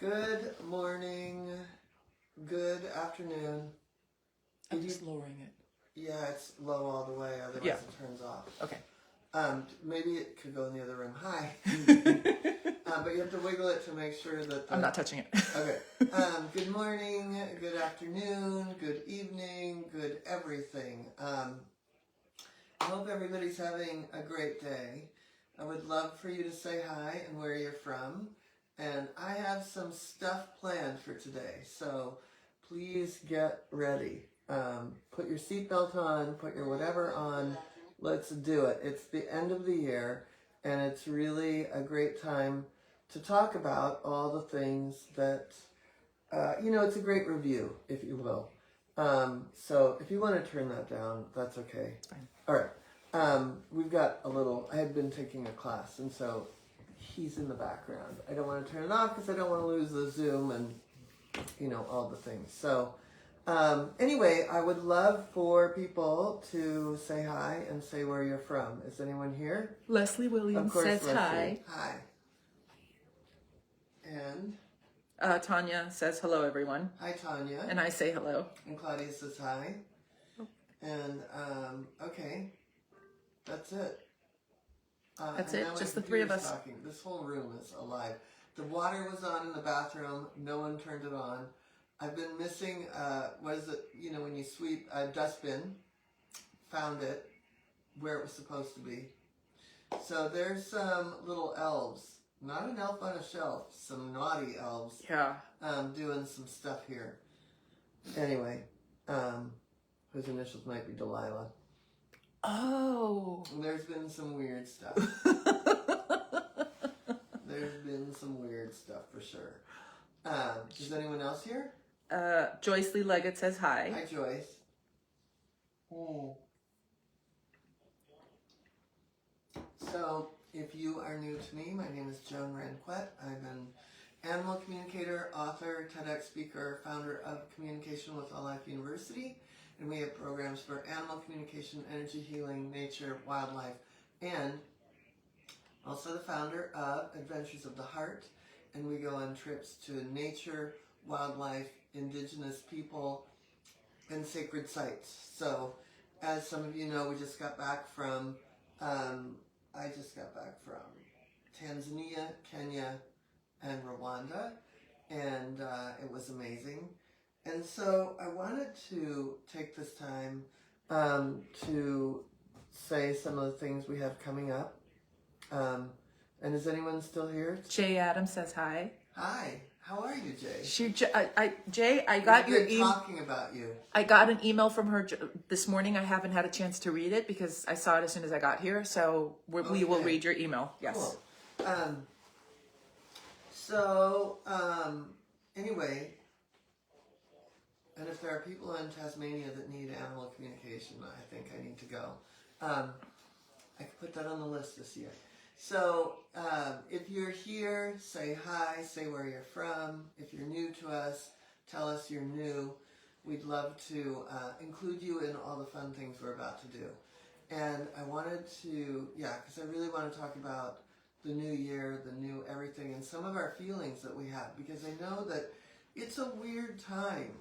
Good morning, good afternoon. I'm just lowering it. Yeah, it's low all the way, otherwise Yeah. it turns off. Okay. Maybe it could go in the other room. Hi. But you have to wiggle it to make sure that I'm not touching it. Okay. Good morning, good afternoon, good evening, good everything. I hope everybody's having a great day. I would love for you to say hi and where you're from. And I have some stuff planned for today, so please get ready. Put your seatbelt on, put your whatever on. Let's do it. It's the end of the year, and it's really a great time to talk about all the things that, it's a great review, if you will. So if you want to turn that down, that's okay. It's fine. All right. We've got I had been taking a class, and so he's in the background. I don't want to turn it off because I don't want to lose the Zoom and, all the things. So anyway, I would love for people to say hi and say where you're from. Is anyone here? Leslie Williams Of course, says Leslie. hi. Hi. And? Tanya says hello, everyone. Hi, Tanya. And I say hello. And Claudia says hi. And, okay. That's it. That's it? Just the three of us. Talking. This whole room is alive. The water was on in the bathroom. No one turned it on. I've been missing, what is it, when you sweep a dustbin. Found it where it was supposed to be. So there's some little elves. Not an elf on a shelf. Some naughty elves. Yeah. Doing some stuff here. Anyway, whose initials might be Delilah. Oh. There's been some weird stuff. There's been some weird stuff for sure. Is anyone else here? Joyce Lee Leggett says hi. Hi, Joyce. So, if you are new to me, my name is Joan Ranquet. I'm an animal communicator, author, TEDx speaker, founder of Communication with All Life University. And we have programs for animal communication, energy healing, nature, wildlife, and also the founder of Adventures of the Heart. And we go on trips to nature, wildlife, indigenous people, and sacred sites. So, as some of you know, we just got back from, Tanzania, Kenya, and Rwanda, and it was amazing. And so I wanted to take this time to say some of the things we have coming up. And is anyone still here? Jay Adams says hi. Hi. How are you, Jay? Jay, I got your email. Talking about you. I got an email from her this morning. I haven't had a chance to read it because I saw it as soon as I got here. So we will read your email. Yes. Cool. Anyway, and if there are people in Tasmania that need animal communication, I think I need to go. I could put that on the list this year. So, if you're here, say hi, say where you're from. If you're new to us, tell us you're new. We'd love to include you in all the fun things we're about to do. And I wanted to, because I really want to talk about the new year, the new everything, and some of our feelings that we have, because I know that it's a weird time.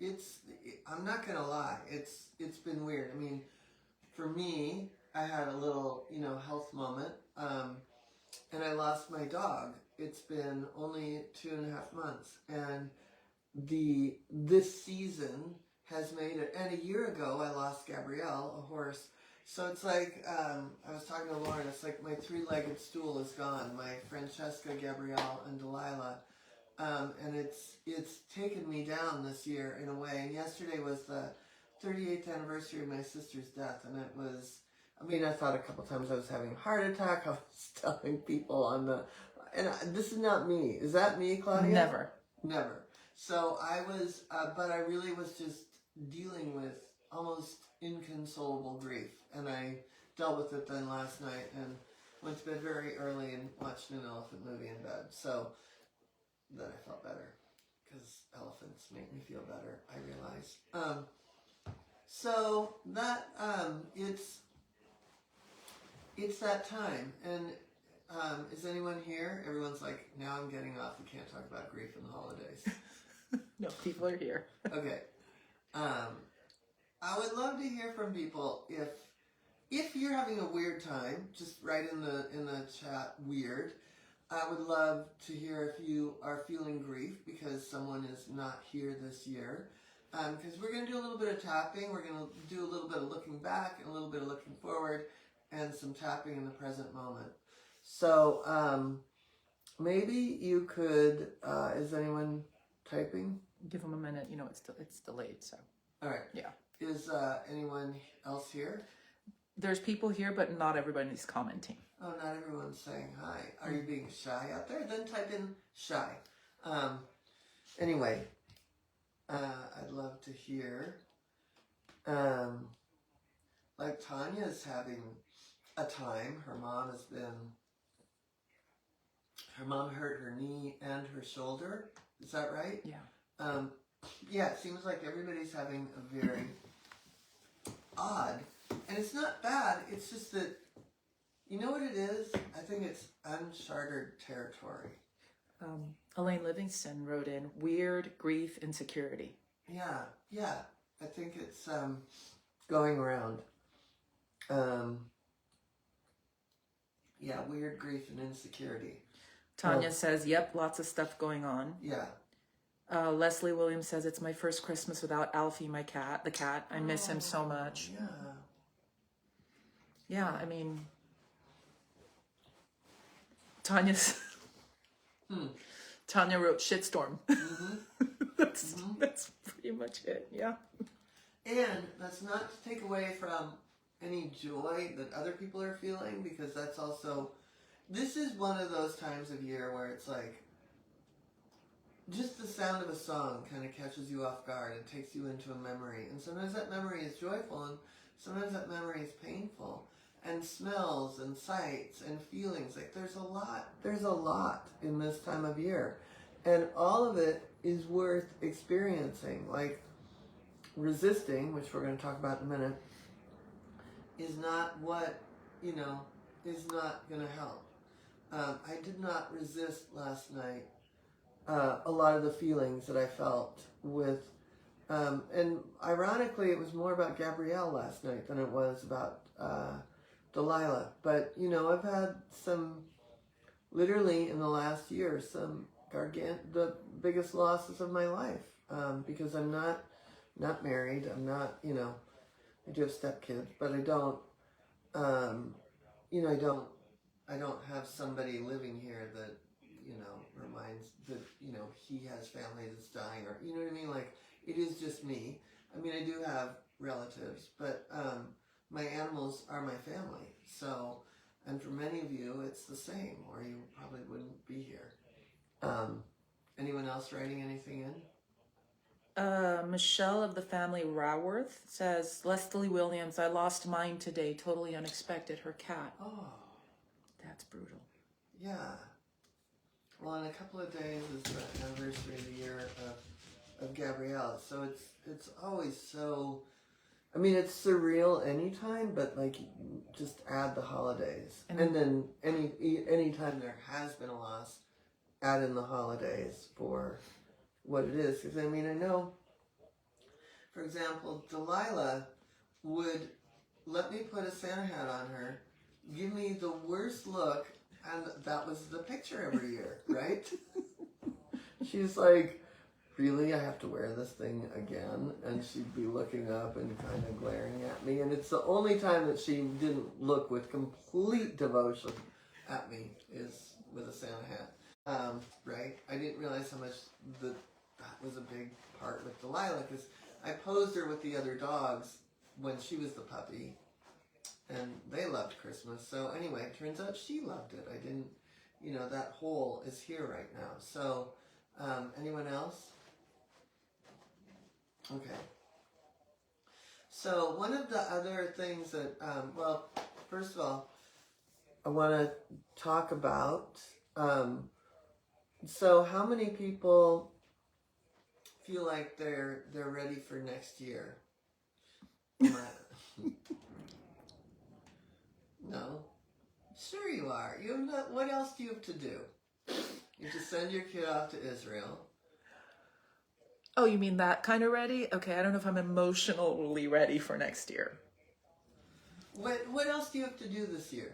I'm not going to lie, it's been weird. I mean, for me, I had a little, health moment, and I lost my dog. It's been only 2.5 months, and this season has made it, and a year ago I lost Gabrielle, a horse. So it's like, I was talking to Lauren, it's like my three-legged stool is gone, my Francesca, Gabrielle, and Delilah. And it's taken me down this year in a way. And yesterday was the 38th anniversary of my sister's death, and it was, I thought a couple times I was having a heart attack. I was telling people this is not me. Is that me, Claudia? Never. So I was, but I really was just dealing with almost inconsolable grief. And I dealt with it then last night and went to bed very early and watched an elephant movie in bed. So then I felt better, because elephants make me feel better, I realize. So that, it's that time, and Is anyone here? Everyone's like, now I'm getting off. We can't talk about grief in the holidays. No, people are here. Okay. I would love to hear from people if you're having a weird time. Just write in the chat weird. I would love to hear if you are feeling grief because someone is not here this year. Because we're going to do a little bit of tapping. We're going to do a little bit of looking back and a little bit of looking forward and some tapping in the present moment. So maybe you could, is anyone typing? Give them a minute. You know, it's delayed, so. All right. Yeah. Is anyone else here? There's people here, but not everybody's commenting. Oh, not everyone's saying hi. Are you being shy out there? Then type in shy. Anyway, I'd love to hear. Like Tanya's having a time. Her mom hurt her knee and her shoulder. Is that right? Yeah. Yeah, it seems like everybody's having a very odd, and it's not bad, it's just that, you know what it is? I think it's uncharted territory. Elaine Livingston wrote in, weird grief insecurity. Yeah, I think it's going around. Yeah, weird grief and insecurity. Tanya says, yep, lots of stuff going on. Yeah. Leslie Williams says, it's my first Christmas without Alfie, the cat. I miss him so much. Yeah. Yeah, I mean, Tanya wrote shitstorm. Mm-hmm. That's pretty much it, yeah. And that's not to take away from any joy that other people are feeling, because that's also, this is one of those times of year where it's like, just the sound of a song kind of catches you off guard and takes you into a memory. And sometimes that memory is joyful and sometimes that memory is painful. And smells and sights and feelings. Like there's a lot in this time of year. And all of it is worth experiencing. Like resisting, which we're going to talk about in a minute, is not what, is not going to help. I did not resist last night a lot of the feelings that I felt with, and ironically, it was more about Gabrielle last night than it was about Delilah. But, I've had some, literally in the last year, the biggest losses of my life, because I'm not married. I'm not, I do have stepkids, but I don't, I don't have somebody living here that, reminds that, he has family that's dying, or, you know what I mean? Like, it is just me. I mean, I do have relatives, but my animals are my family. So, and for many of you, it's the same, or you probably wouldn't be here. Anyone else writing anything in? Michelle of the family Raworth says, Leslie Williams, I lost mine today, totally unexpected, her cat. Oh. That's brutal. Yeah. Well, in a couple of days is the anniversary of the year of Gabrielle. So it's always so, I mean, it's surreal anytime, but like just add the holidays. And then any time there has been a loss, add in the holidays for what it is. Because I mean, I know, for example, Delilah would let me put a Santa hat on her, give me the worst look, and that was the picture every year, right? She's like, really, I have to wear this thing again? And she'd be looking up and kind of glaring at me, and it's the only time that she didn't look with complete devotion at me is with a Santa hat, right? I didn't realize how much that was a big part with Delilah, because I posed her with the other dogs when she was the puppy, and they loved Christmas. So anyway, it turns out she loved it. I didn't, that hole is here right now. So, anyone else? Okay. So one of the other things that, well, first of all, I want to talk about, so how many people feel like they're ready for next year? No? Sure you are. You have not, what else do you have to do? You just send your kid off to Israel. Oh, you mean that kind of ready? Okay, I don't know if I'm emotionally ready for next year. What else do you have to do this year?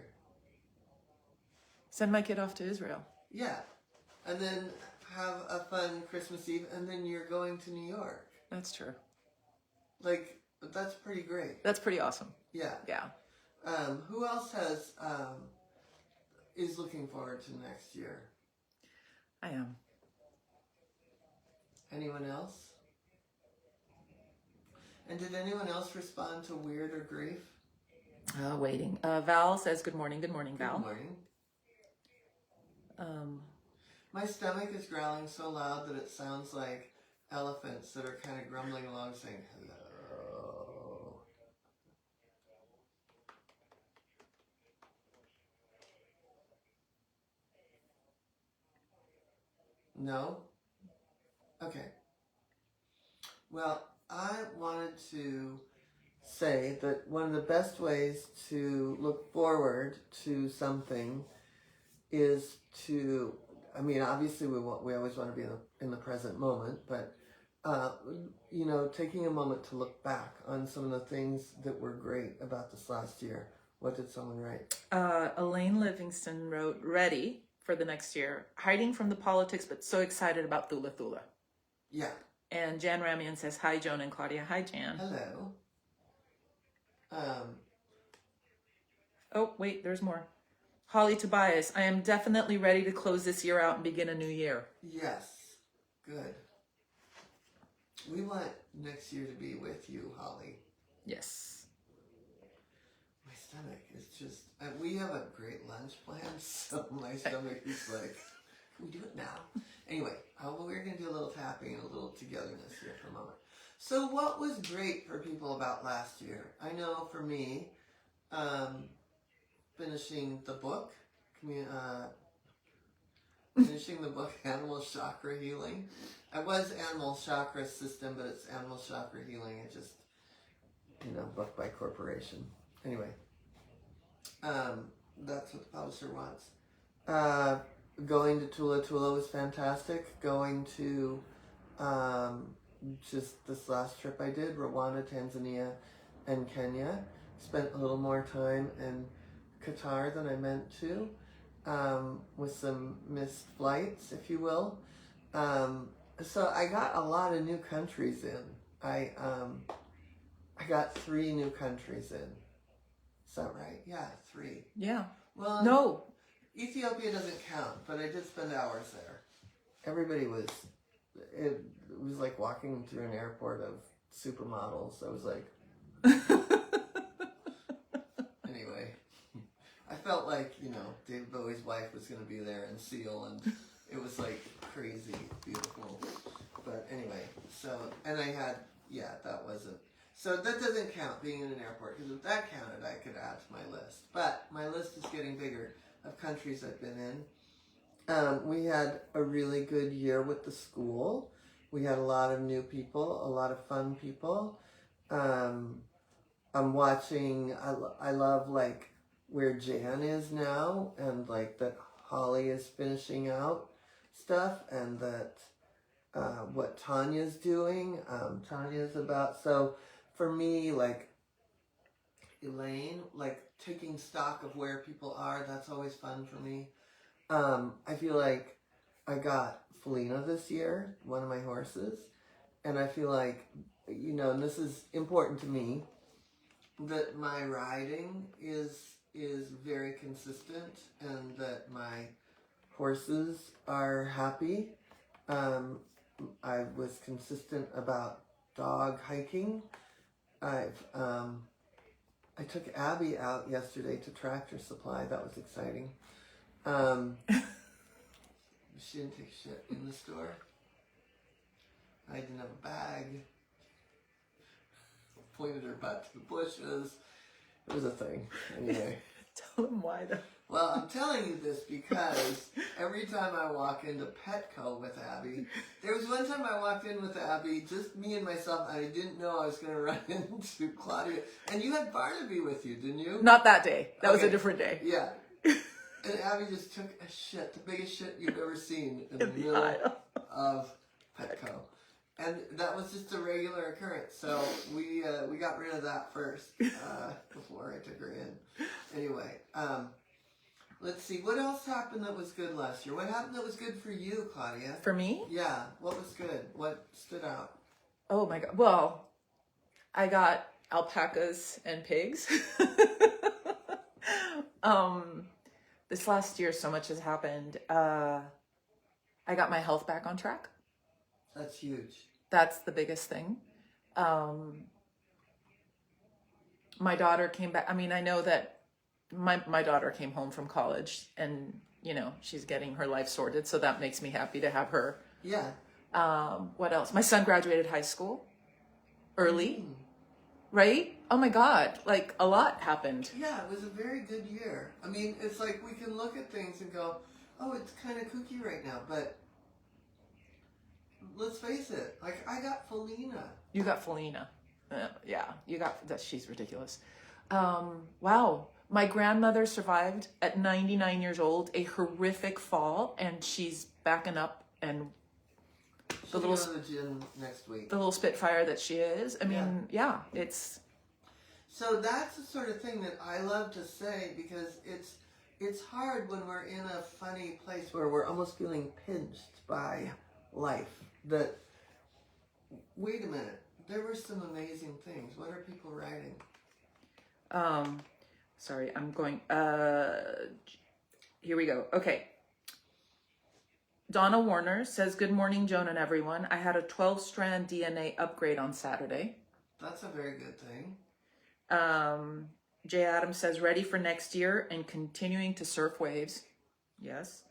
Send my kid off to Israel. Yeah. And then have a fun Christmas Eve, and then you're going to New York. That's true. Like, that's pretty great. That's pretty awesome. Yeah. Yeah. Who else is looking forward to next year? I am. Anyone else? And did anyone else respond to weird or grief? Waiting. Val says, good morning, Val. Good morning. My stomach is growling so loud that it sounds like elephants that are kind of grumbling along saying, hello. No? Okay. Well, I wanted to say that one of the best ways to look forward to something is to, I mean, obviously we always want to be in the present moment, but you know, taking a moment to look back on some of the things that were great about this last year. What did someone write? Elaine Livingston wrote, ready for the next year, hiding from the politics, but so excited about Thula Thula. Yeah. And Jan Ramian says, hi, Joan and Claudia. Hi, Jan. Hello. Oh, wait, there's more. Holly Tobias, I am definitely ready to close this year out and begin a new year. Yes. Good. We want next year to be with you, Holly. Yes. My stomach is just, we have a great lunch planned, so my stomach is like, can we do it now? Anyway, we're going to do a little tapping and a little togetherness here for a moment. So what was great for people about last year? I know for me, finishing the book, finishing the book Animal Chakra Healing. I was Animal Chakra System, but it's Animal Chakra Healing. It just, book by corporation. Anyway, that's what the publisher wants. Going to Tula Tula was fantastic. Going to just this last trip I did, Rwanda, Tanzania, and Kenya. Spent a little more time in Qatar than I meant to, with some missed flights, if you will. So I got a lot of new countries in. I got 3 new countries in. Is that right? Yeah, 3. Yeah. Well, no. Ethiopia doesn't count, but I did spend hours there. Everybody was, it was like walking through an airport of supermodels. I was like, anyway, I felt like, David Bowie's wife was going to be there and Seal, and it was like crazy beautiful. But anyway, so, and I had, that wasn't. So that doesn't count, being in an airport, because if that counted, I could add to my list. But my list is getting bigger of countries I've been in. We had a really good year with the school. We had a lot of new people, a lot of fun people. I'm watching, I love like where Jan is now, and like that Holly is finishing out stuff, and that what Tanya's doing. Tanya's about, so for me, like Elaine, like taking stock of where people are, that's always fun for me. I feel like I got Felina this year, one of my horses, and I feel like, and this is important to me, that my riding is very consistent, and that my horses are happy. I was consistent about dog hiking. I took Abby out yesterday to Tractor Supply. That was exciting. She didn't take shit in the store. I didn't have a bag. Pointed her butt to the bushes. It was a thing. Anyway. Tell them why though. Well, I'm telling you this because every time I walk into Petco with Abby, there was one time I walked in with Abby, just me and myself, and I didn't know I was going to run into Claudia. And you had Barnaby with you, didn't you? Not that day. That was Okay. a different day. Yeah. And Abby just took a shit, the biggest shit you've ever seen in the middle of Petco. And that was just a regular occurrence. So we got rid of that first before I took her in. Anyway, let's see. What else happened that was good last year? What happened that was good for you, Claudia? For me? Yeah. What was good? What stood out? Oh my God. Well, I got alpacas and pigs. This last year, so much has happened. I got my health back on track. That's huge. That's the biggest thing. My daughter came back. I mean, I know that my daughter came home from college and, you know, she's getting her life sorted. So that makes me happy to have her. Yeah. What else? My son graduated high school early, right? Oh my God. Like a lot happened. Yeah, it was a very good year. I mean, it's like we can look at things and go, oh, it's kind of kooky right now. But let's face it. Like, I got Felina. You got Felina. Yeah, you got that. She's ridiculous. Wow. My grandmother survived at 99 years old a horrific fall, and she's backing up and She'll go to the gym next week. The little Spitfire that she is. I mean, yeah, it's. So that's the sort of thing that I love to say because it's hard when we're in a funny place where we're almost feeling pinched by life. That, wait a minute, there were some amazing things. What are people writing? Sorry, I'm going, here we go. Okay. Donna Warner says, good morning, Joan and everyone. I had a 12-strand DNA upgrade on Saturday. That's a very good thing. Jay Adams says, ready for next year and continuing to surf waves. Yes.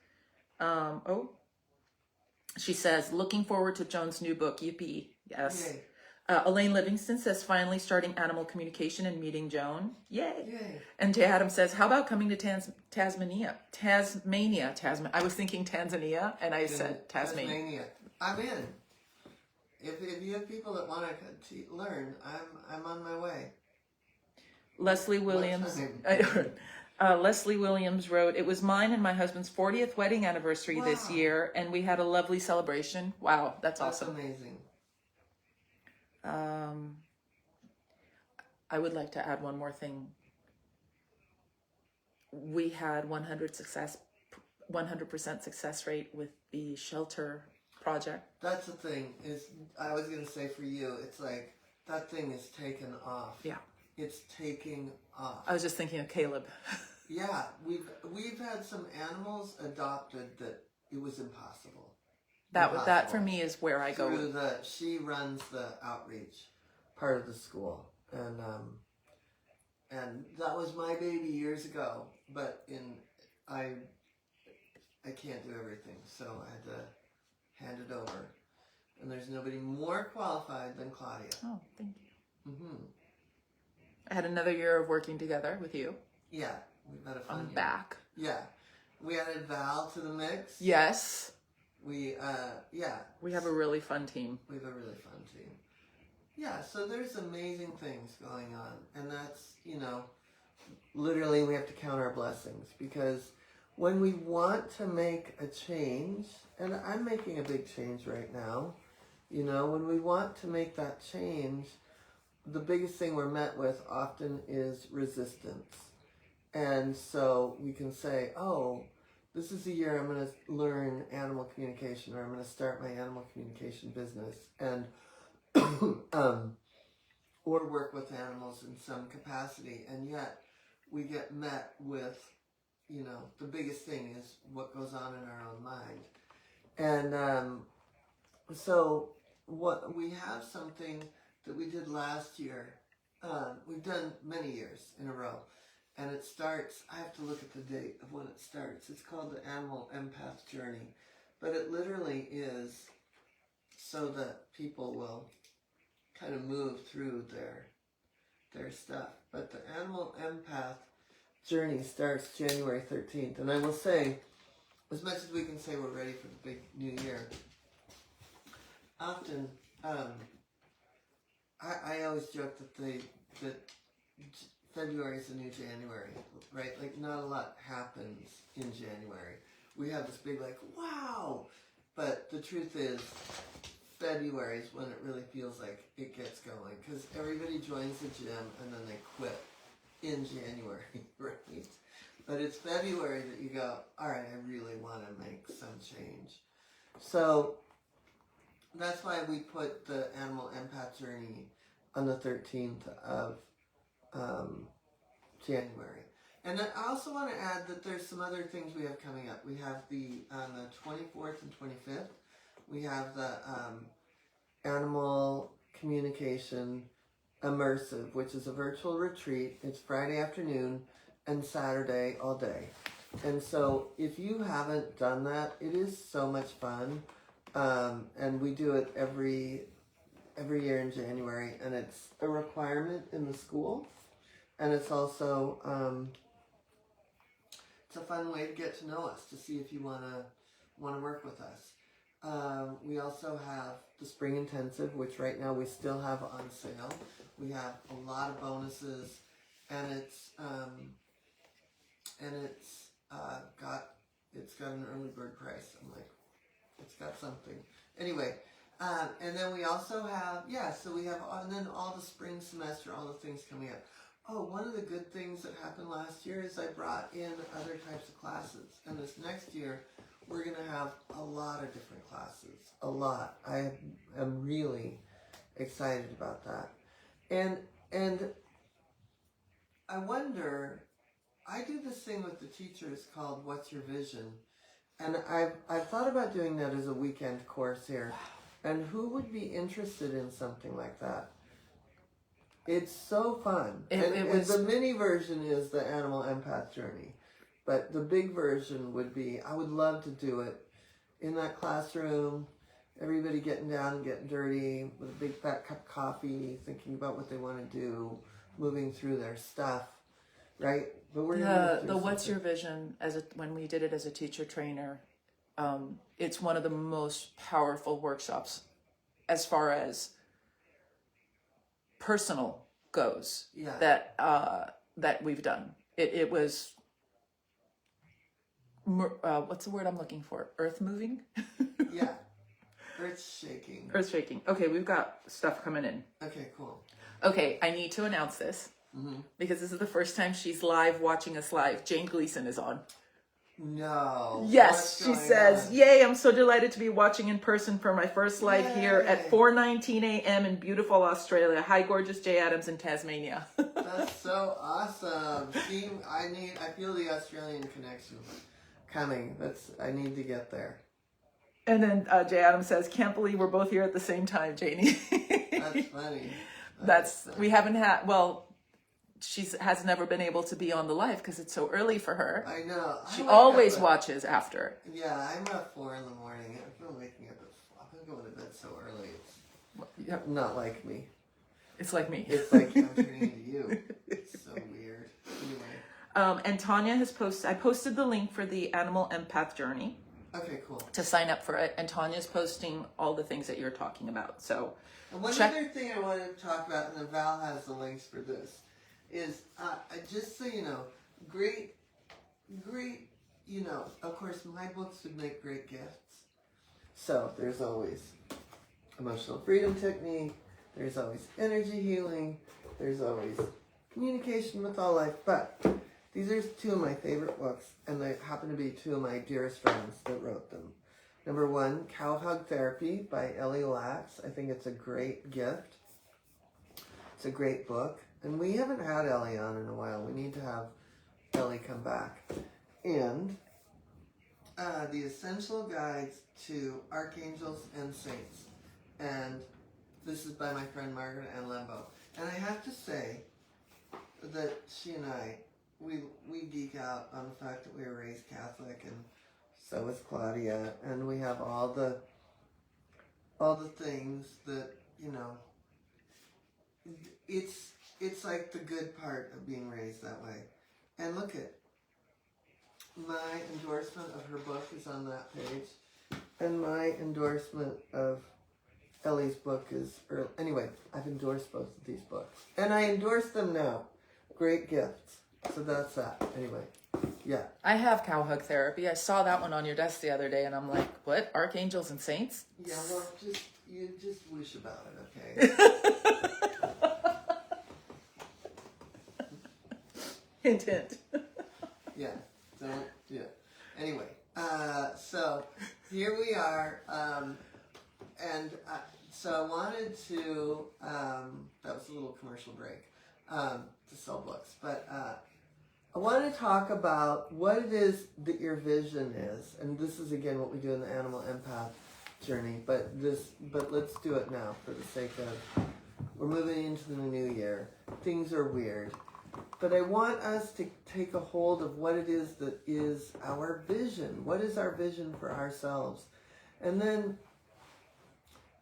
She says, looking forward to Joan's new book, Yippee. Yes. Yay. Elaine Livingston says, finally starting animal communication and meeting Joan. Yay. Yay. And Jay Adams says, how about coming to Tasmania? I was thinking Tanzania, and I said Tasmania. I'm in. If you have people that want to learn, I'm on my way. Leslie Williams. Leslie Williams wrote, it was mine and my husband's 40th wedding anniversary this year, and we had a lovely celebration. Wow, that's awesome. Amazing. I would like to add one more thing. We had 100% success rate with the shelter project. That's the thing, is I was going to say for you, it's like that thing is taken off. Yeah. It's taking off. I was just thinking of Caleb. Yeah, we've had some animals adopted that it was impossible. That for me is where I go. She runs the outreach part of the school, and that was my baby years ago. But I can't do everything, so I had to hand it over. And there's nobody more qualified than Claudia. Oh, thank you. Mm-hmm. I had another year of working together with you. Yeah, we've had a fun I'm year. back. Yeah, we added Val to the mix. Yes. We have a really fun team. We have a really fun team. Yeah, so there's amazing things going on. And that's, literally we have to count our blessings. Because when we want to make a change, and I'm making a big change right now, when we want to make that change, the biggest thing we're met with often is resistance. And so we can say, oh, this is the year I'm going to learn animal communication, or I'm going to start my animal communication business, and or work with animals in some capacity. And yet we get met with, the biggest thing is what goes on in our own mind. And so what we have something that we did last year. We've done many years in a row. And it starts, I have to look at the date of when it starts. It's called the Animal Empath Journey. But it literally is so that people will kind of move through their stuff. But the Animal Empath Journey starts January 13th. And I will say, as much as we can say we're ready for the big new year, often, I always joke that February is the new January, right? Like, not a lot happens in January. We have this big, like, wow! But the truth is, February is when it really feels like it gets going, because everybody joins the gym and then they quit in January, right? But it's February that you go, all right, I really want to make some change. So that's why we put the Animal Empath Journey on the 13th of January. And then I also want to add that there's some other things we have coming up. We have on the 24th and 25th, we have the Animal Communication Immersive, which is a virtual retreat. It's Friday afternoon and Saturday all day. And so if you haven't done that, it is so much fun. And we do it every year in January, and it's a requirement in the school. And it's also, it's a fun way to get to know us, to see if you want to work with us. We also have the Spring Intensive, which right now we still have on sale. We have a lot of bonuses, and it's got an early bird price. I'm like, it's got something. Anyway, and then we also have, so we have, and then all the spring semester, all the things coming up. Oh, one of the good things that happened last year is I brought in other types of classes. And this next year, we're going to have a lot of different classes. A lot. I am really excited about that. And I wonder, I do this thing with the teachers called What's Your Vision? And I've thought about doing that as a weekend course here. And who would be interested in something like that? It's so fun. And the mini version is the Animal Empath Journey. But the big version would be, I would love to do it in that classroom, everybody getting down and getting dirty with a big fat cup of coffee, thinking about what they want to do, moving through their stuff, right? But we're the What's Your Vision, when we did it as a teacher trainer, it's one of the most powerful workshops as far as personal goes that we've done. It was what's the word I'm looking for? Earth moving? Yeah. Earth shaking. Earth shaking. Okay, we've got stuff coming in. Okay, cool. Okay, I need to announce this because this is the first time she's live watching us live. Jane Gleason is on. No. Yes, she says, yay, I'm so delighted to be watching in person for my first live here at 4:19 a.m. in beautiful Australia. Hi, gorgeous Jay Adams in Tasmania. That's so awesome. See, I feel the Australian connection coming. I need to get there. And then Jay Adams says, can't believe we're both here at the same time, Janie. That's funny. We haven't had, she has never been able to be on the live because it's so early for her. I know. She always watches after. Yeah, I'm up 4 in the morning. I've been waking up I'm going to bed so early. It's not like me. It's like me. It's like I'm turning into you. It's so weird. Anyway. And Tanya has I posted the link for the Animal Empath Journey. Okay, cool. To sign up for it. And Tanya's posting all the things that you're talking about. So, and one other thing I wanted to talk about, and then Val has the links for this, is just so you know, great, of course my books would make great gifts. So there's always Emotional Freedom Technique, there's always Energy Healing, there's always Communication with All Life, but these are 2 of my favorite books, and they happen to be 2 of my dearest friends that wrote them. Number 1, Cow Hug Therapy by Ellie Lax. I think it's a great gift. It's a great book. And we haven't had Ellie on in a while. We need to have Ellie come back. And The Essential Guides to Archangels and Saints. And this is by my friend Margaret Ann Lembo. And I have to say that she and I, we geek out on the fact that we were raised Catholic, and so is Claudia. And we have all the things that, it's like the good part of being raised that way. And look at my endorsement of her book is on that page. And my endorsement of Ellie's book is, anyway, I've endorsed both of these books. And I endorse them now. great gifts. So that's that. Anyway, yeah. I have cow hug therapy. I saw that one on your desk the other day, and I'm like, what? Archangels and saints? Yeah, well, you just wish about it, okay? Hint, hint. Yeah, don't, yeah. Anyway, so here we are, and so I wanted to, that was a little commercial break, to sell books, but I want to talk about what it is that your vision is, and this is again what we do in the Animal Empath journey, but let's do it now for the sake of, we're moving into the new year, things are weird. But I want us to take a hold of what it is that is our vision. What is our vision for ourselves? And then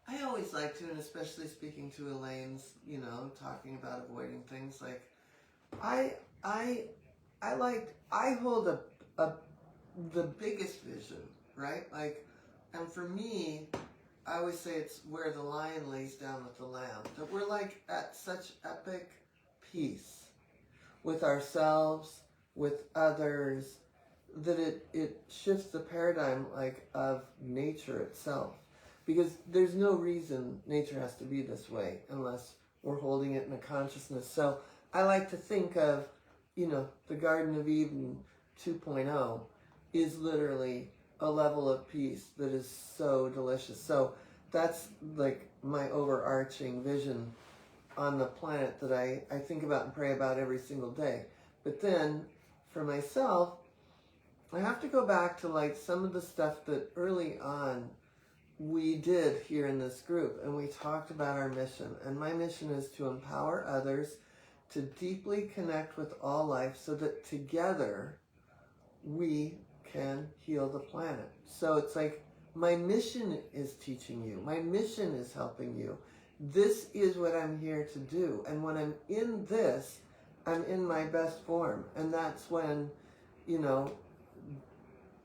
I always like to, and especially speaking to Elaine's, talking about avoiding things, like I hold the biggest vision, right? Like, and for me, I always say it's where the lion lays down with the lamb. That we're like at such epic peace with ourselves, with others, that it shifts the paradigm like of nature itself. Because there's no reason nature has to be this way unless we're holding it in a consciousness. So I like to think of, the Garden of Eden 2.0 is literally a level of peace that is so delicious. So that's like my overarching vision on the planet that I think about and pray about every single day. But then for myself, I have to go back to like some of the stuff that early on we did here in this group, and we talked about our mission. And my mission is to empower others to deeply connect with all life so that together we can heal the planet. So it's like my mission is teaching you. My mission is helping you. This is what I'm here to do. And when I'm in this, I'm in my best form. And that's when,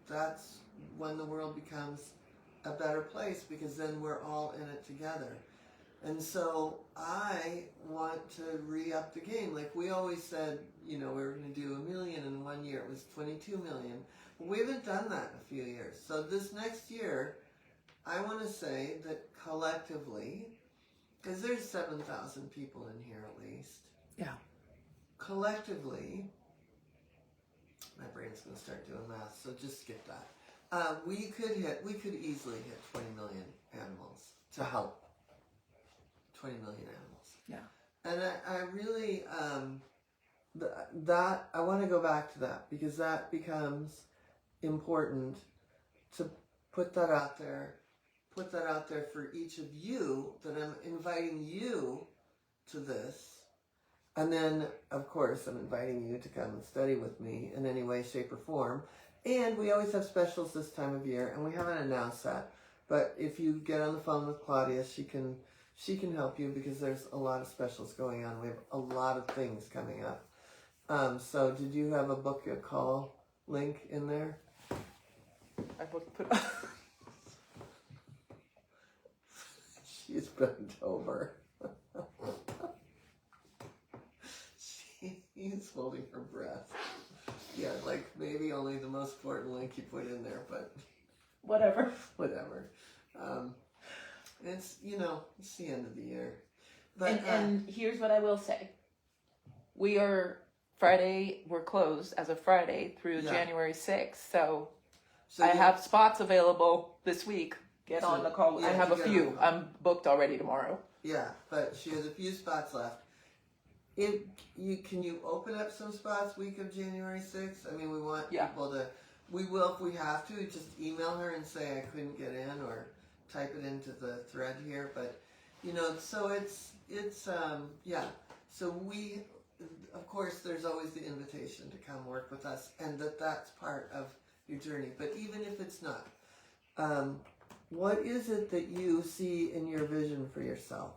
that's when the world becomes a better place, because then we're all in it together. And so I want to re-up the game. Like we always said, we were going to do 1 million in 1 year. It was 22 million. But we haven't done that in a few years. So this next year, I want to say that collectively, because there's 7,000 people in here at least. Yeah. Collectively, my brain's going to start doing math, so just skip that. We could easily hit 20 million animals to help 20 million animals. Yeah. And I really, I want to go back to that, because that becomes important to put that out there for each of you, that I'm inviting you to this. And then, of course, I'm inviting you to come and study with me in any way, shape, or form. And we always have specials this time of year, and we haven't announced that. But if you get on the phone with Claudia, she can help you, because there's a lot of specials going on. We have a lot of things coming up. So did you have a book a call link in there? I put She's bent over. She's holding her breath. Yeah, like maybe only the most important link you put in there, but whatever. It's, it's the end of the year. But, and here's what I will say. We're closed as of Friday through January 6th. So I have spots available this week. Get on the call. I have a few. I'm booked already tomorrow. Yeah, but she has a few spots left. Can you open up some spots week of January 6th? I mean, we want people to, we will if we have to, just email her and say I couldn't get in, or type it into the thread here. But, so it's So we, of course, there's always the invitation to come work with us, and that's part of your journey. But even if it's not, what is it that you see in your vision for yourself?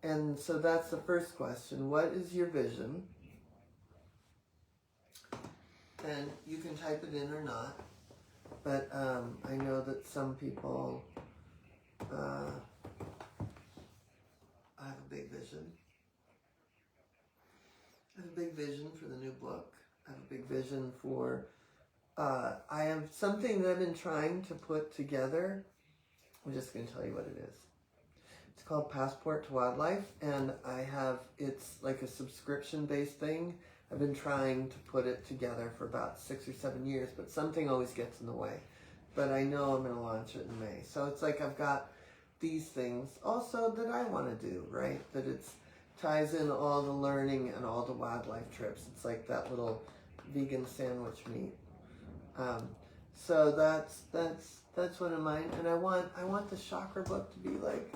And so that's the first question. What is your vision? And you can type it in or not. But I know that some people have a big vision. I have a big vision for the new book. I have a big vision for, I have something that I've been trying to put together. I'm just going to tell you what it is. It's called Passport to Wildlife, and it's like a subscription-based thing. I've been trying to put it together for about 6 or 7 years, but something always gets in the way. But I know I'm going to launch it in May. So it's like I've got these things also that I want to do, right? That it ties in all the learning and all the wildlife trips. It's like that little vegan sandwich meat. So that's one of mine. And I want the chakra book to be like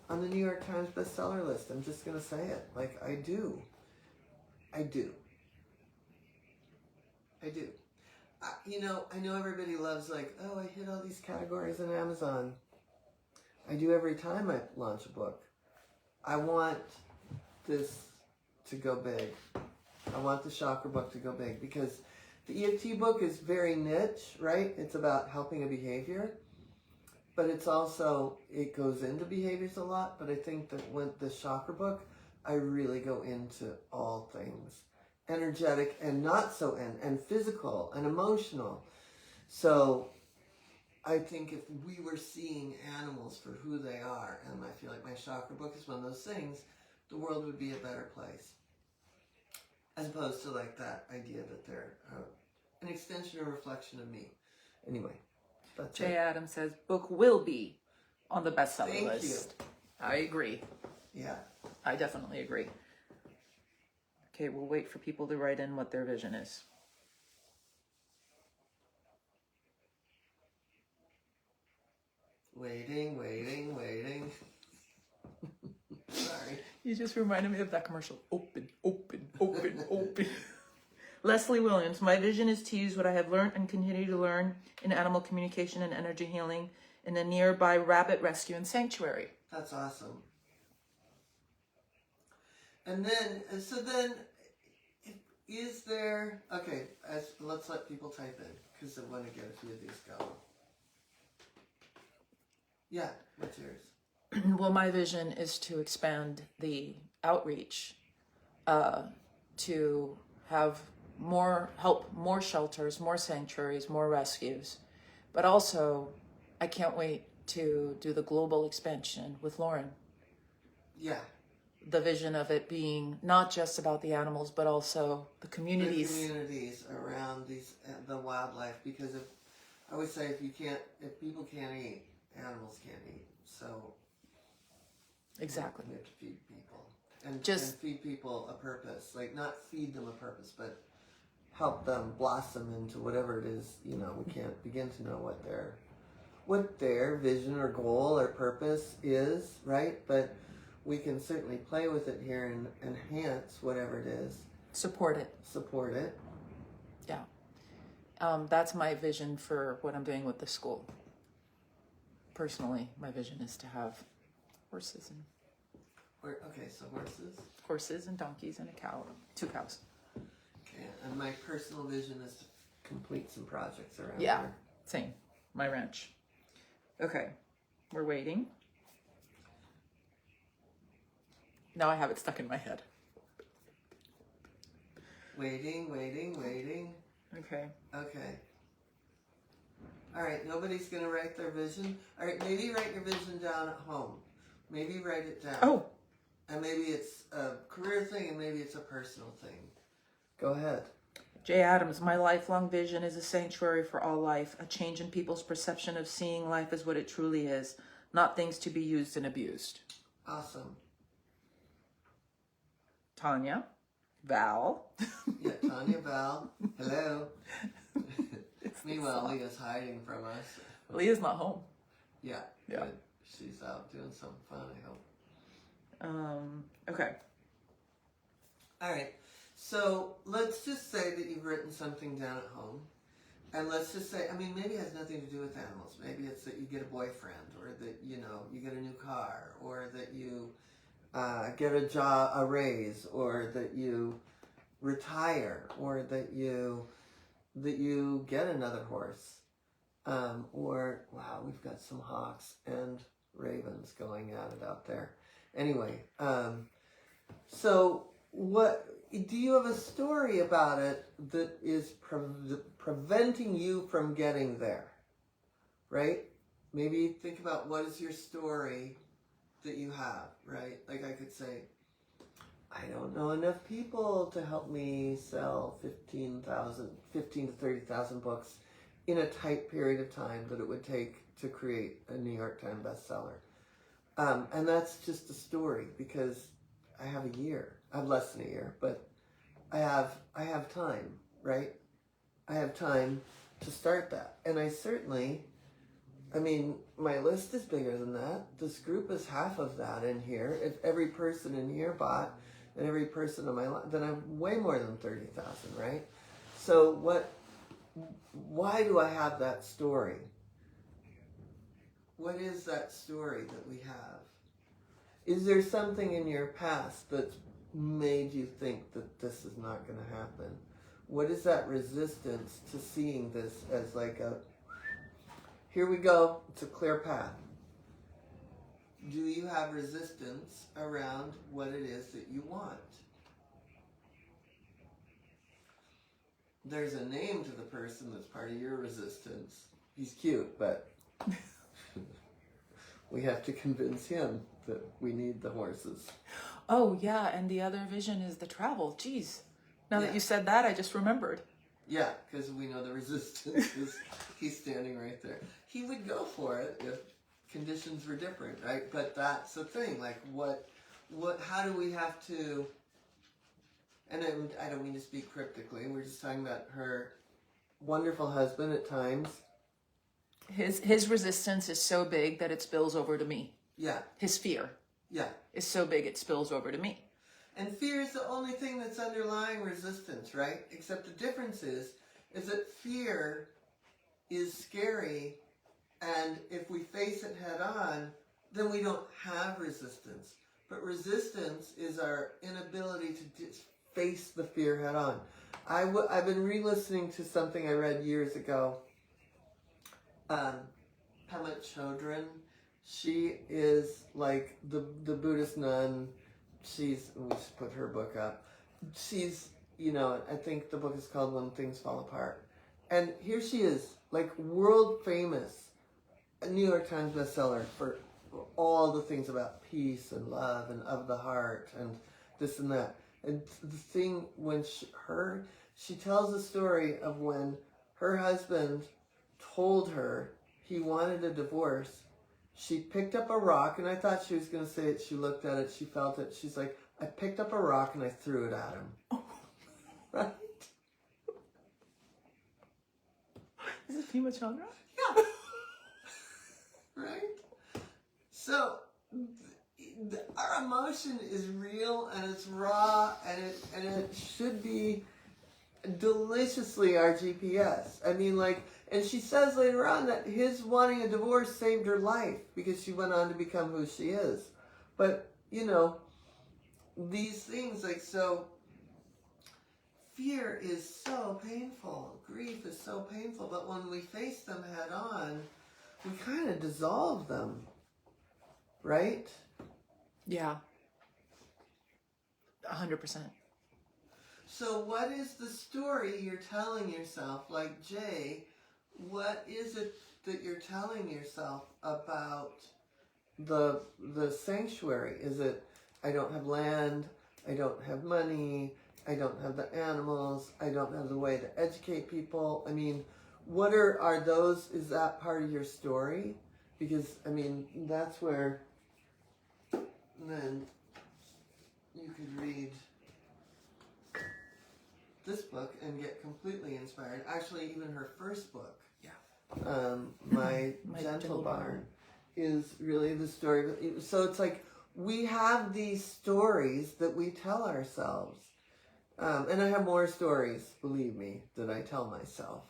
on the New York Times bestseller list. I'm just going to say it. Like, I do. I know everybody loves like, oh, I hit all these categories on Amazon. I do every time I launch a book. I want this to go big. I want the chakra book to go big because the EFT book is very niche, right? It's about helping a behavior, but it's also, it goes into behaviors a lot, but I think that with the chakra book, I really go into all things. Energetic and not so, and physical and emotional. So I think if we were seeing animals for who they are, and I feel like my chakra book is one of those things, the world would be a better place. As opposed to like that idea that they're an extension or reflection of me. Anyway, that's Jay it. Adams says, book will be on the bestseller Thank list. you. I agree. Yeah. I definitely agree. Okay, we'll wait for people to write in what their vision is. Waiting. Sorry. You just reminded me of that commercial. Open. Leslie Williams, my vision is to use what I have learned and continue to learn in animal communication and energy healing in a nearby rabbit rescue and sanctuary. That's awesome. And then, is there, okay, let's let people type in, because I want to get a few of these going. Yeah, what's yours? Well, my vision is to expand the outreach, to have help more shelters, more sanctuaries, more rescues. But also, I can't wait to do the global expansion with Lauren. Yeah. The vision of it being not just about the animals, but also the communities. The communities around the wildlife, because I would say if people can't eat, animals can't eat. So Exactly. we have to feed people. And feed people a purpose. Like, not feed them a purpose, but help them blossom into whatever it is. We can't begin to know what their vision or goal or purpose is, right? But we can certainly play with it here and enhance whatever it is. Support it. Yeah. That's my vision for what I'm doing with the school. Personally, my vision is to have horses and horses and donkeys and a cow, 2 cows. Okay, and my personal vision is to complete some projects around Yeah, here. same. My ranch. Okay, we're waiting. Now I have it stuck in my head. Waiting. Okay. All right, nobody's going to write their vision. All right, maybe write your vision down at home. Maybe write it down. Oh. And maybe it's a career thing and maybe it's a personal thing. Go ahead. Jay Adams, my lifelong vision is a sanctuary for all life, a change in people's perception of seeing life as what it truly is, not things to be used and abused. Awesome. Tanya, Val. Yeah, Tanya, Val. Hello. Meanwhile, Leah's hiding from us. Leah's not home. Yeah. Good. She's out doing something fun, I hope. Okay. All right. So let's just say that you've written something down at home. And let's just say, maybe it has nothing to do with animals. Maybe it's that you get a boyfriend, or that, you get a new car, or that you get a raise, or that you retire, or that you get another horse. Or, wow, we've got some hawks and ravens going at it out there. Anyway, so what do you have a story about it that is preventing you from getting there? Right? Maybe think about what is your story that you have, right? Like I could say, I don't know enough people to help me sell 15 to 30,000 books in a tight period of time that it would take to create a New York Times bestseller. And that's just a story because I have a year. I have less than a year, but I have time, right? I have time to start that. And I certainly, I mean, my list is bigger than that. This group is half of that in here. If every person in here bought, and every person on my line, then I'm way more than 30,000, right? So why do I have that story? What is that story that we have? Is there something in your past that's made you think that this is not going to happen? What is that resistance to seeing this as like a, here we go, it's a clear path? Do you have resistance around what it is that you want? There's a name to the person that's part of your resistance. He's cute, but we have to convince him that we need the horses. Oh, yeah, and the other vision is the travel. Jeez. Now that you said that, I just remembered. Yeah, because we know the resistance is he's standing right there. He would go for it if conditions were different, right? But that's the thing. Like, how do we have to? And I don't mean to speak cryptically. We're just talking about her wonderful husband at times. His resistance is so big that it spills over to me. Yeah. His fear. Yeah. Is so big it spills over to me. And fear is the only thing that's underlying resistance, right? Except the difference is that fear is scary, and if we face it head on, then we don't have resistance. But resistance is our inability to just face the fear head on. I've been re-listening to something I read years ago. Pema Chodron. She is like the Buddhist nun. We should put her book up. She's, I think the book is called When Things Fall Apart. And here she is, like world famous, a New York Times bestseller for all the things about peace and love and of the heart and this and that. And the thing when she tells the story of when her husband told her he wanted a divorce. She picked up a rock, and I thought she was going to say it. She looked at it. She felt it. She's like, I picked up a rock and I threw it at him. Oh. Right? Is it Pema Chodron? Yeah. Right? So, our emotion is real, and it's raw, and it should be deliciously our GPS. I mean, like, and she says later on that his wanting a divorce saved her life because she went on to become who she is. But, these things, like, so fear is so painful. Grief is so painful. But when we face them head on, we kind of dissolve them. Right? Yeah. 100%. So what is the story you're telling yourself? Like, Jay, what is it that you're telling yourself about the sanctuary? Is it, I don't have land, I don't have money, I don't have the animals, I don't have the way to educate people? I mean, what are those, is that part of your story? Because, I mean, that's where then you could read this book and get completely inspired. Actually, even her first book, My Gentle Barn, is really the story. So it's like we have these stories that we tell ourselves. And I have more stories, believe me, that I tell myself.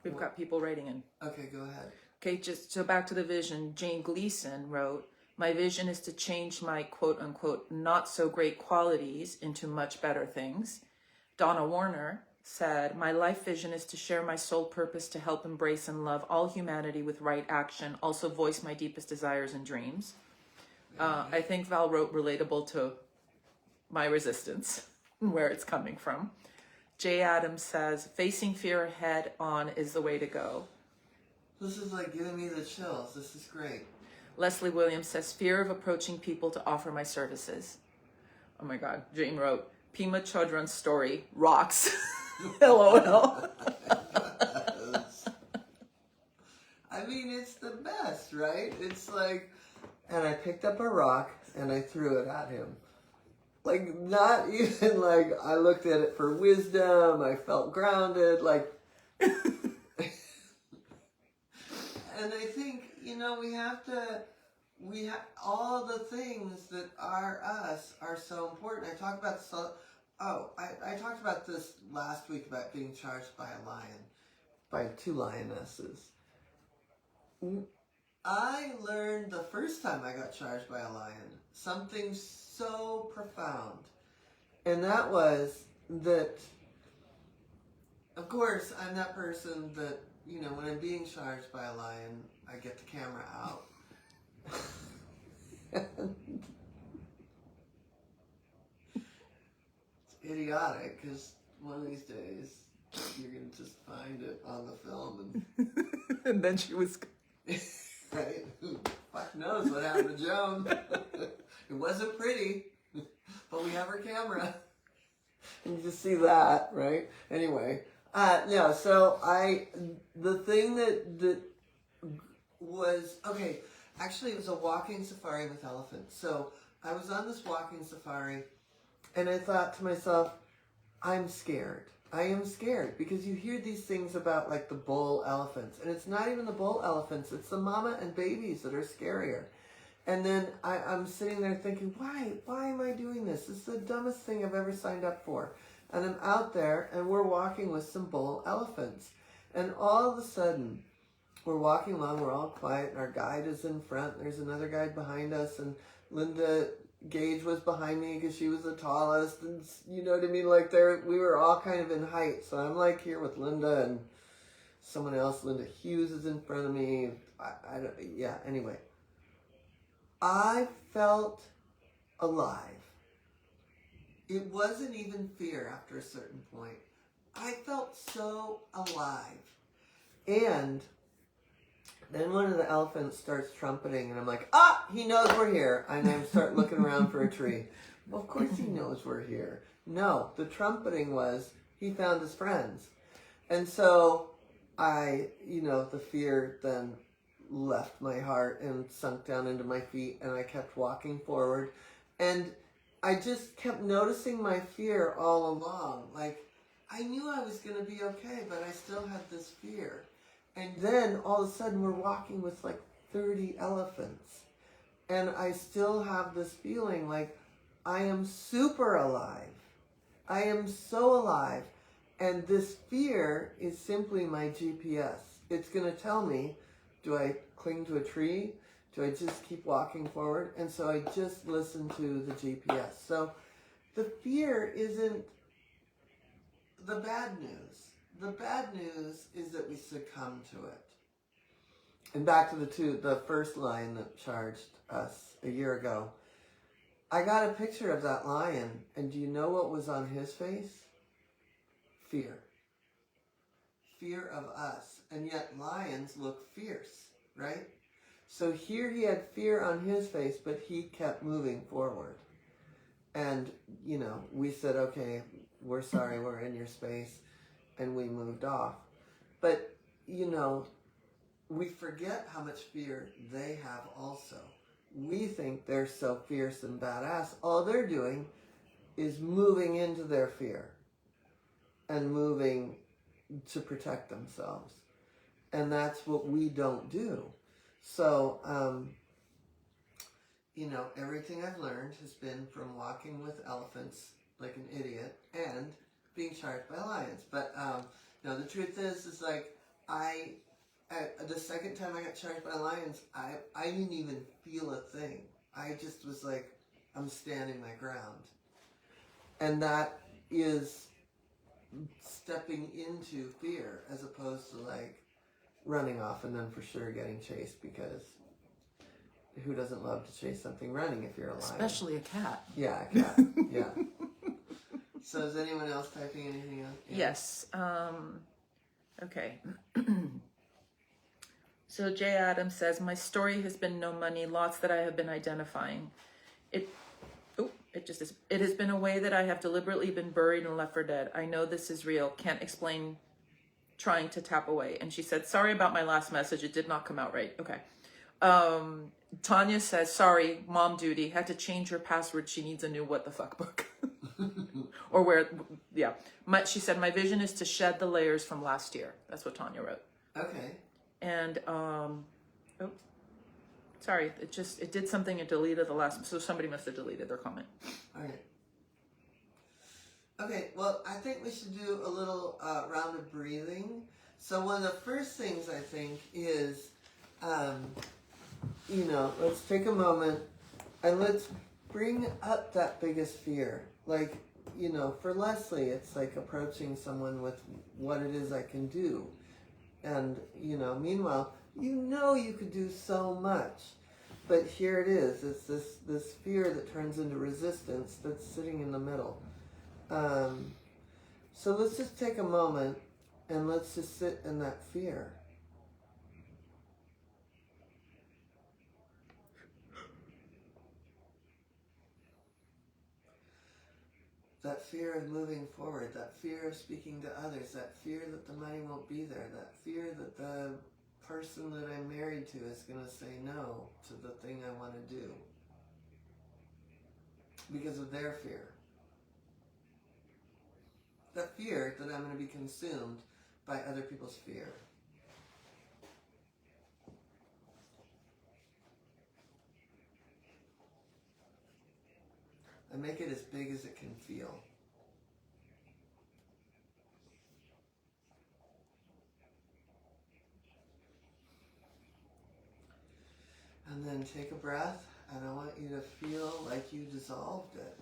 We've got people writing in. Okay, go ahead. Okay, just so back to the vision. Jane Gleason wrote, my vision is to change my quote-unquote not so great qualities into much better things. Donna Warner said, my life vision is to share my sole purpose to help embrace and love all humanity with right action, also voice my deepest desires and dreams. I think Val wrote relatable to my resistance and where it's coming from. Jay Adams says, facing fear head on is the way to go. This is like giving me the chills. This is great. Leslie Williams says, fear of approaching people to offer my services. Oh my God. Jane wrote, Pima Chodron's story rocks. LOL. I mean, it's the best, right? It's like, and I picked up a rock and I threw it at him. Like, not even like I looked at it for wisdom. I felt grounded. Like, and I think, you know, we have all the things that are us are so important. I talked about I talked about this last week about being charged by a lion, by 2 lionesses. I learned the first time I got charged by a lion something so profound. And that was that, of course, I'm that person that, you know, when I'm being charged by a lion, I get the camera out. It's idiotic, because one of these days, you're going to just find it on the film. And then she was... Right? Who fuck knows what happened to Joan? It wasn't pretty, but we have her camera. And you just see that, right? Anyway, no, so the thing that was, okay, actually it was a walking safari with elephants. So I was on this walking safari, and I thought to myself, I'm scared. I am scared, because you hear these things about like the bull elephants, and it's not even the bull elephants, it's the mama and babies that are scarier. And then I'm sitting there thinking, why am I doing this? This is the dumbest thing I've ever signed up for. And I'm out there and we're walking with some bull elephants. And all of a sudden, we're walking along, we're all quiet, and our guide is in front, there's another guide behind us, and Linda Gage was behind me because she was the tallest, and you know what I mean, like we were all kind of in height. So I'm like here with Linda and someone else. Linda Hughes is in front of me. Anyway, I felt alive. It wasn't even fear after a certain point. I felt so alive. And then one of the elephants starts trumpeting, and I'm like, he knows we're here. And I start looking around for a tree. Well, of course he knows we're here. No, the trumpeting was, he found his friends. And so the fear then left my heart and sunk down into my feet, and I kept walking forward. And I just kept noticing my fear all along. Like, I knew I was going to be okay, but I still had this fear. And then all of a sudden we're walking with like 30 elephants. And I still have this feeling like I am super alive. I am so alive. And this fear is simply my GPS. It's going to tell me, do I cling to a tree? Do I just keep walking forward? And so I just listen to the GPS. So the fear isn't the bad news. The bad news is that we succumb to it. And back to the first lion that charged us a year ago. I got a picture of that lion, and do you know what was on his face? Fear. Fear of us. And yet lions look fierce, right? So here he had fear on his face, but he kept moving forward. And, we said, okay, we're sorry, we're in your space. And we moved off. But, we forget how much fear they have also. We think they're so fierce and badass. All they're doing is moving into their fear and moving to protect themselves. And that's what we don't do. So, everything I've learned has been from walking with elephants like an idiot and being charged by lions. But the truth is like the second time I got charged by lions, I didn't even feel a thing. I just was like, I'm standing my ground. And that is stepping into fear as opposed to like running off and then for sure getting chased, because who doesn't love to chase something running if you're a lion? Especially a cat. Yeah, a cat. Yeah. So is anyone else typing anything else? Yeah. Yes. Okay. So Jay Adams says, my story has been no money, lots that I have been identifying. It has been a way that I have deliberately been buried and left for dead. I know this is real. Can't explain trying to tap away. And she said, sorry about my last message. It did not come out right. Okay. Tanya says, sorry, mom duty. Had to change her password. She needs a new what the fuck book. Or where, yeah. She said, my vision is to shed the layers from last year. That's what Tanya wrote. Okay. And, sorry, it did something, it deleted the last, so somebody must have deleted their comment. Okay. Okay, well, I think we should do a little round of breathing. So one of the first things I think is, let's take a moment and let's bring up that biggest fear. Like, for Leslie, it's like approaching someone with what it is I can do. And, meanwhile, you could do so much. But here it is. It's this fear that turns into resistance that's sitting in the middle. So let's just take a moment and let's just sit in that fear. That fear of moving forward, that fear of speaking to others, that fear that the money won't be there, that fear that the person that I'm married to is going to say no to the thing I want to do because of their fear. That fear that I'm going to be consumed by other people's fear. And make it as big as it can feel. And then take a breath, and I want you to feel like you dissolved it.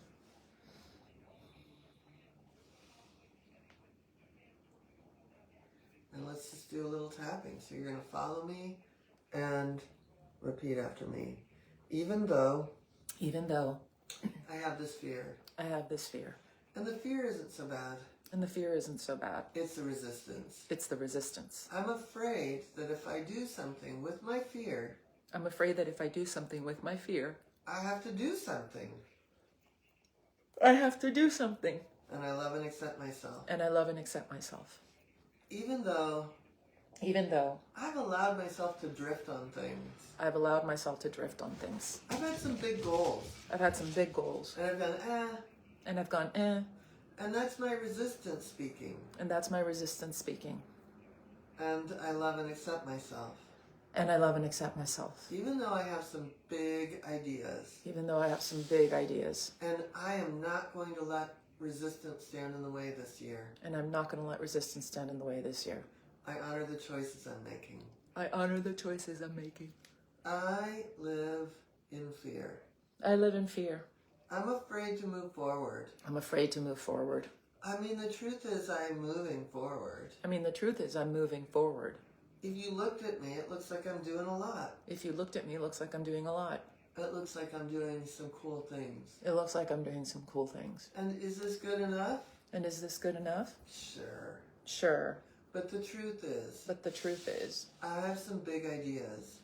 And let's just do a little tapping. So you're going to follow me and repeat after me. Even though I have this fear. And the fear isn't so bad. It's the resistance. It's the resistance. I'm afraid that if I do something with my fear, I have to do something. And I love and accept myself. Even though I've allowed myself to drift on things. I've had some big goals. And I've gone, And that's my resistance speaking. And I love and accept myself. Even though I have some big ideas. And I am not going to let resistance stand in the way this year. I honor the choices I'm making. I live in fear. I'm afraid to move forward. I mean, the truth is I'm moving forward. If you looked at me, it looks like I'm doing a lot. It looks like I'm doing some cool things. And is this good enough? Sure. But the truth is, I have some big ideas.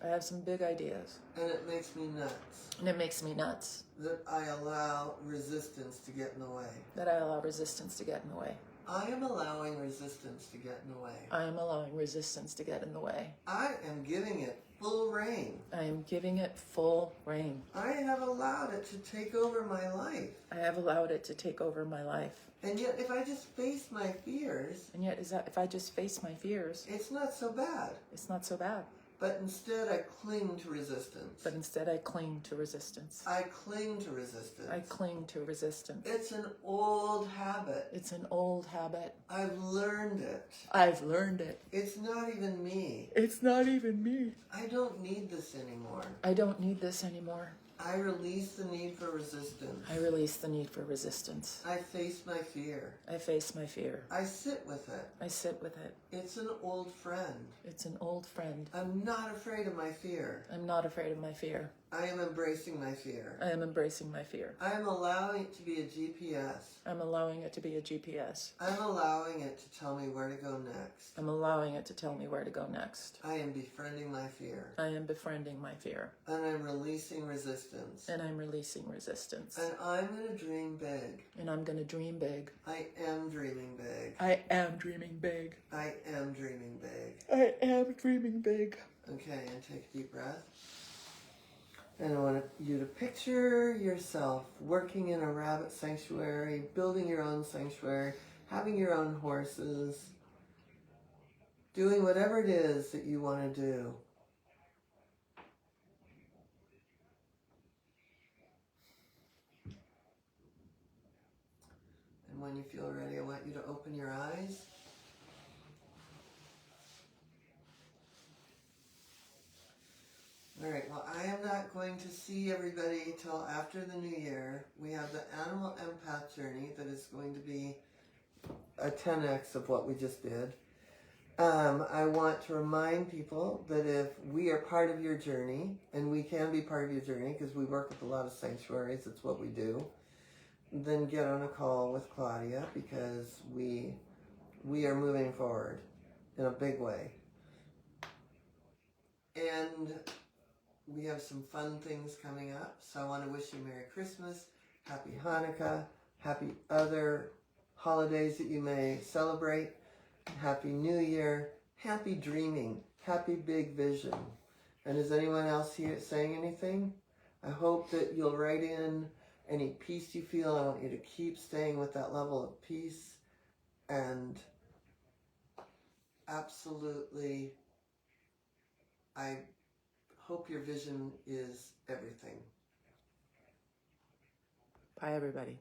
And it makes me nuts. That I allow resistance to get in the way. I am allowing resistance to get in the way. I am giving it full reign. I have allowed it to take over my life. And yet, if I just face my fears, it's not so bad. But instead, I cling to resistance. I cling to resistance. It's an old habit. I've learned it. It's not even me. I don't need this anymore. I release the need for resistance. I face my fear. I sit with it. It's an old friend. I'm not afraid of my fear. I am embracing my fear. I am embracing my fear. I am allowing it to be a GPS. I'm allowing it to be a GPS. I'm allowing it to tell me where to go next. I'm allowing it to tell me where to go next. I am befriending my fear. I am befriending my fear. And I'm releasing resistance. And I'm releasing resistance. And I'm going to dream big. And I'm going to dream big. I am dreaming big. I am dreaming big. I am dreaming big. I am dreaming big. Okay, and take a deep breath. And I want you to picture yourself working in a rabbit sanctuary, building your own sanctuary, having your own horses, doing whatever it is that you want to do. And when you feel ready, I want you to open your eyes. All right, well, I am not going to see everybody till after the new year. We have the Animal Empath Journey that is going to be a 10x of what we just did. I want to remind people that if we are part of your journey, and we can be part of your journey because we work with a lot of sanctuaries, it's what we do, then get on a call with Claudia because we are moving forward in a big way. And we have some fun things coming up, so I want to wish you Merry Christmas, Happy Hanukkah, Happy other holidays that you may celebrate, Happy New Year, Happy Dreaming, Happy Big Vision. And is anyone else here saying anything? I hope that you'll write in any peace you feel. I want you to keep staying with that level of peace, and absolutely, I hope your vision is everything. Bye, everybody.